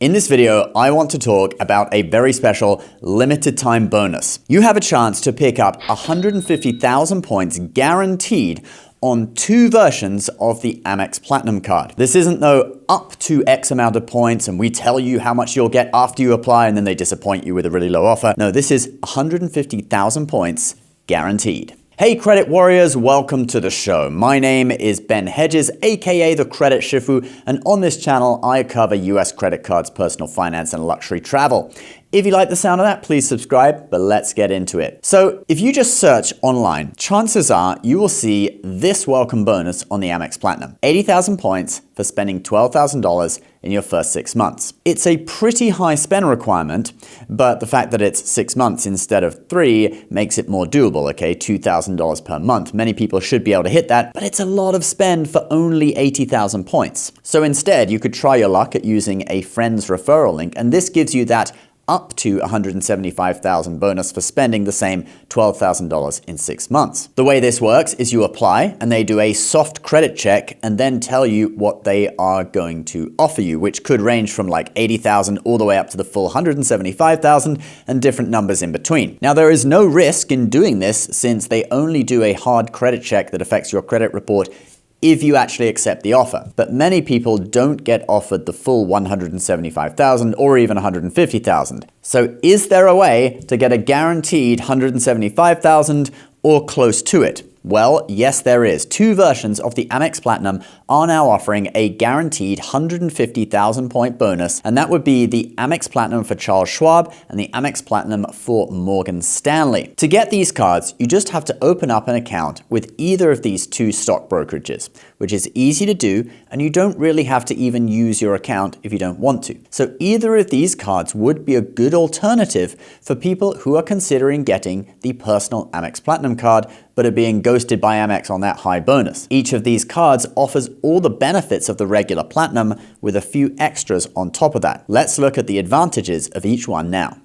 In this video, I want to talk about a very special limited time bonus. You have a chance to pick up 150,000 points guaranteed on 2 versions of the Amex Platinum card. This isn't though up to X amount of points and we tell you how much you'll get after you apply and then they disappoint you with a really low offer. No, this is 150,000 points guaranteed. Hey credit warriors, welcome to the show. My name is Ben Hedges, aka the Credit Shifu, and on this channel I cover US credit cards, personal finance, and luxury travel. If you like the sound of that, please subscribe, but let's get into it. So if you just search online, chances are you will see this welcome bonus on the Amex Platinum. 80,000 points for spending $12,000 in your first 6 months. It's a pretty high spend requirement, but the fact that it's 6 months instead of 3 makes it more doable, okay? $2,000 per month. Many people should be able to hit that, but it's a lot of spend for only 80,000 points. So instead, you could try your luck at using a friend's referral link, and this gives you that up to 175,000 bonus for spending the same $12,000 in 6 months. The way this works is you apply and they do a soft credit check and then tell you what they are going to offer you, which could range from like 80,000 all the way up to the full 175,000 and different numbers in between. Now there is no risk in doing this since they only do a hard credit check that affects your credit report if you actually accept the offer. But many people don't get offered the full 175,000 or even 150,000. So is there a way to get a guaranteed 175,000 or close to it? Well, yes, there is. 2 versions of the Amex Platinum are now offering a guaranteed 150,000 point bonus, and that would be the Amex Platinum for Charles Schwab and the Amex Platinum for Morgan Stanley. To get these cards, you just have to open up an account with either of these 2 stock brokerages, which is easy to do, and you don't really have to even use your account if you don't want to. So either of these cards would be a good alternative for people who are considering getting the personal Amex Platinum card, but are being ghosted by Amex on that high bonus. Each of these cards offers all the benefits of the regular Platinum with a few extras on top of that. Let's look at the advantages of each one now.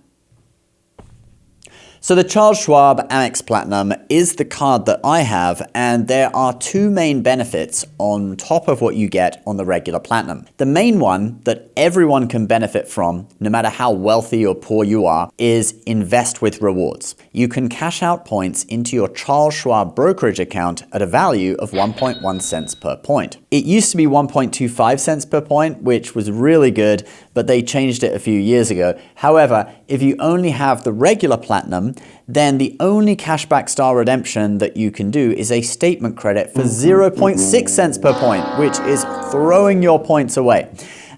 So the Charles Schwab Amex Platinum is the card that I have, and there are 2 main benefits on top of what you get on the regular Platinum. The main one that everyone can benefit from, no matter how wealthy or poor you are, is invest with rewards. You can cash out points into your Charles Schwab brokerage account at a value of 1.1 cents per point. It used to be 1.25 cents per point, which was really good, but they changed it a few years ago. However, if you only have the regular Platinum, then the only cashback style redemption that you can do is a statement credit for 0.6 cents per point, which is throwing your points away.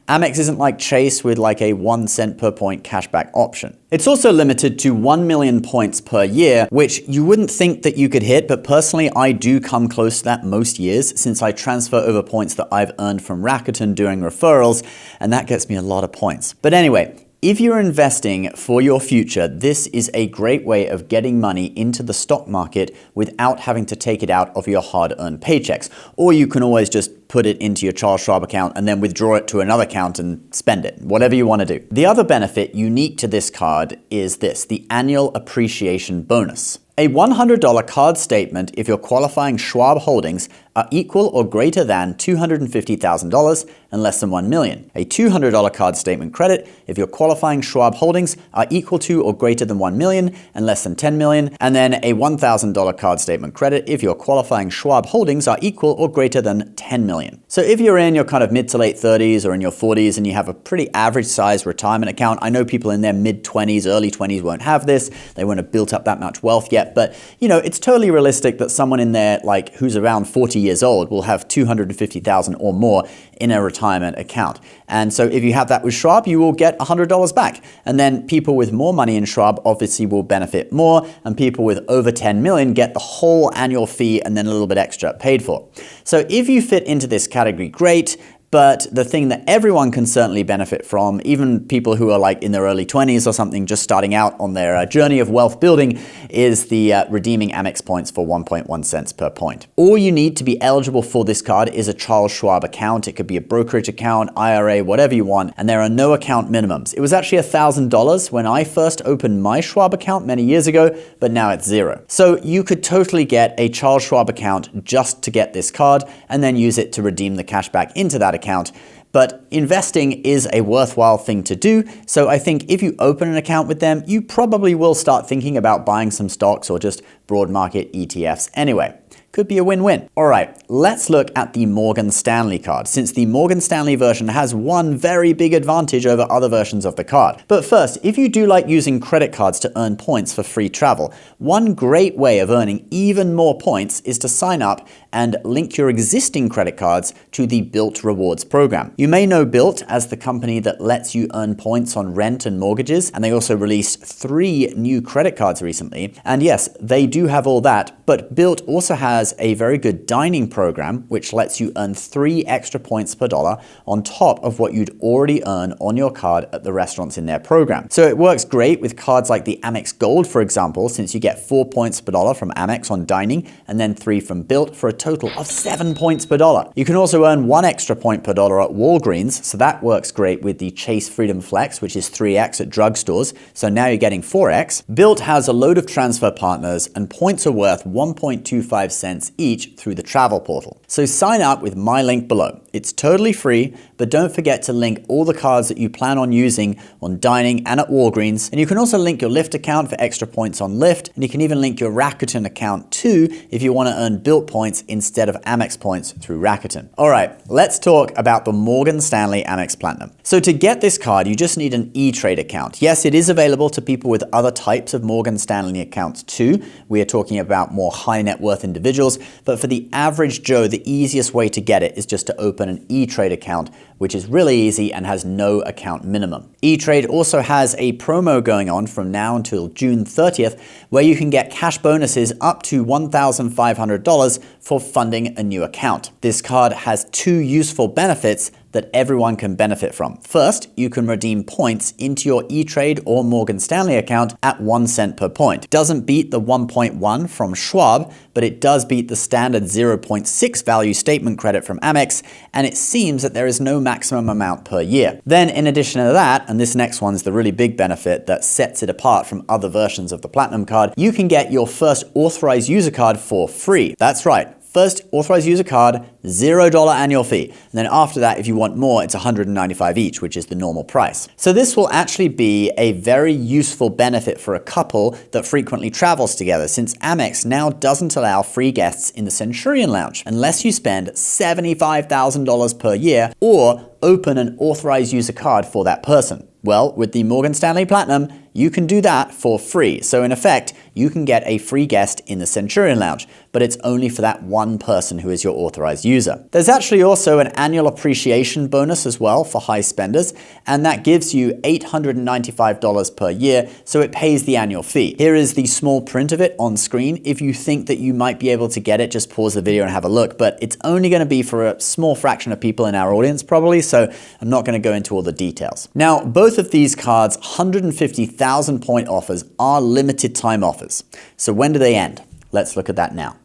Amex isn't like Chase with like a 1 cent per point cashback option. It's also limited to 1 million points per year, which you wouldn't think that you could hit, but personally I do come close to that most years since I transfer over points that I've earned from Rakuten doing referrals, and that gets me a lot of points. But anyway, if you're investing for your future, this is a great way of getting money into the stock market without having to take it out of your hard-earned paychecks. Or you can always just put it into your Charles Schwab account and then withdraw it to another account and spend it, whatever you want to do. The other benefit unique to this card is this, the annual appreciation bonus. A $100 card statement if your qualifying Schwab holdings are equal or greater than $250,000 and less than $1 million. A $200 card statement credit if your qualifying Schwab holdings are equal to or greater than $1 million and less than $10 million. And then a $1,000 card statement credit if your qualifying Schwab holdings are equal or greater than $10 million. So if you're in your kind of mid to late 30s or in your 40s and you have a pretty average size retirement account, I know people in their mid 20s, early 20s won't have this. They won't have built up that much wealth yet. But, you know, it's totally realistic that someone in there, like who's around 40 years old, will have 250,000 or more in a retirement account. And so if you have that with Schwab, you will get $100 back. And then people with more money in Schwab obviously will benefit more, and people with over 10 million get the whole annual fee and then a little bit extra paid for. So if you fit into this category, great. But the thing that everyone can certainly benefit from, even people who are like in their early 20s or something, just starting out on their journey of wealth building, is the redeeming Amex points for 1.1 cents per point. All you need to be eligible for this card is a Charles Schwab account. It could be a brokerage account, IRA, whatever you want, and there are no account minimums. It was actually $1,000 when I first opened my Schwab account many years ago, but now it's $0. So you could totally get a Charles Schwab account just to get this card and then use it to redeem the cash back into that account. But investing is a worthwhile thing to do, so I think if you open an account with them, you probably will start thinking about buying some stocks or just broad market ETFs anyway. Could be a win-win. All right, let's look at the Morgan Stanley card, since the Morgan Stanley version has one very big advantage over other versions of the card. But first, if you do like using credit cards to earn points for free travel, one great way of earning even more points is to sign up and link your existing credit cards to the Bilt Rewards program. You may know Bilt as the company that lets you earn points on rent and mortgages, and they also released 3 new credit cards recently. And yes, they do have all that, but Bilt also has a very good dining program, which lets you earn 3 extra points per dollar on top of what you'd already earn on your card at the restaurants in their program. So it works great with cards like the Amex Gold, for example, since you get 4 points per dollar from Amex on dining and then 3 from Bilt for a total of 7 points per dollar. You can also earn 1 extra point per dollar at Walgreens, so that works great with the Chase Freedom Flex, which is 3x at drugstores, so now you're getting 4x. Bilt has a load of transfer partners, and points are worth 1.25 cents each through the travel portal. So sign up with my link below. It's totally free, but don't forget to link all the cards that you plan on using on dining and at Walgreens. And you can also link your Lyft account for extra points on Lyft, and you can even link your Rakuten account too if you want to earn Bilt points instead of Amex points through Rakuten. All right, let's talk about the Morgan Stanley Amex Platinum. So to get this card, you just need an E-Trade account. Yes, it is available to people with other types of Morgan Stanley accounts too. We are talking about more high net worth individuals, but for the average Joe, the easiest way to get it is just to open an E-Trade account, which is really easy and has no account minimum. E-Trade also has a promo going on from now until June 30th, where you can get cash bonuses up to $1,500 for funding a new account. This card has 2 useful benefits that everyone can benefit from. First, you can redeem points into your E-Trade or Morgan Stanley account at 1 cent per point. Doesn't beat the 1.1 from Schwab, but it does beat the standard 0.6 value statement credit from Amex, and it seems that there is no maximum amount per year. Then in addition to that, and this next one's the really big benefit that sets it apart from other versions of the Platinum card, you can get your first authorized user card for free. That's right. First authorized user card, $0 annual fee. And then after that, if you want more, it's $195 each, which is the normal price. So this will actually be a very useful benefit for a couple that frequently travels together, since Amex now doesn't allow free guests in the Centurion Lounge unless you spend $75,000 per year or open an authorized user card for that person. Well, with the Morgan Stanley Platinum, you can do that for free. So in effect, you can get a free guest in the Centurion Lounge, but it's only for that one person who is your authorized user. There's actually also an annual appreciation bonus as well for high spenders, and that gives you $895 per year, so it pays the annual fee. Here is the small print of it on screen. If you think that you might be able to get it, just pause the video and have a look, but it's only going to be for a small fraction of people in our audience probably, so I'm not going to go into all the details. Now, both of these cards' 150,000 point offers are limited time offers. So when do they end? Let's look at that now.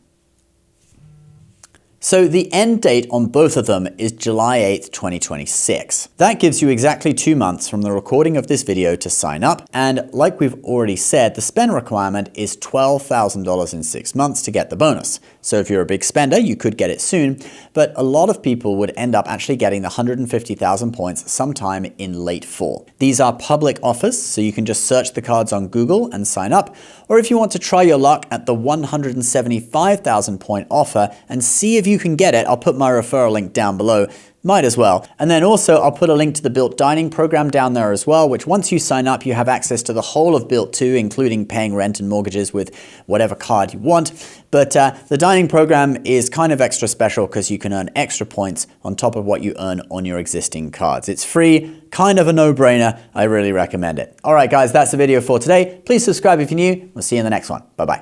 So the end date on both of them is July 8th, 2026. That gives you exactly 2 months from the recording of this video to sign up. And like we've already said, the spend requirement is $12,000 in 6 months to get the bonus. So if you're a big spender, you could get it soon, but a lot of people would end up actually getting the 150,000 points sometime in late fall. These are public offers, so you can just search the cards on Google and sign up. Or if you want to try your luck at the 175,000 point offer and see if you can get it, I'll put my referral link down below. Might as well. And then also I'll put a link to the Bilt dining program down there as well, which once you sign up, you have access to the whole of Bilt too, including paying rent and mortgages with whatever card you want. But the dining program is kind of extra special because you can earn extra points on top of what you earn on your existing cards. It's free, kind of a no-brainer. I really recommend it. All right, guys, that's the video for today. Please subscribe if you're new. We'll see you in the next one. Bye-bye.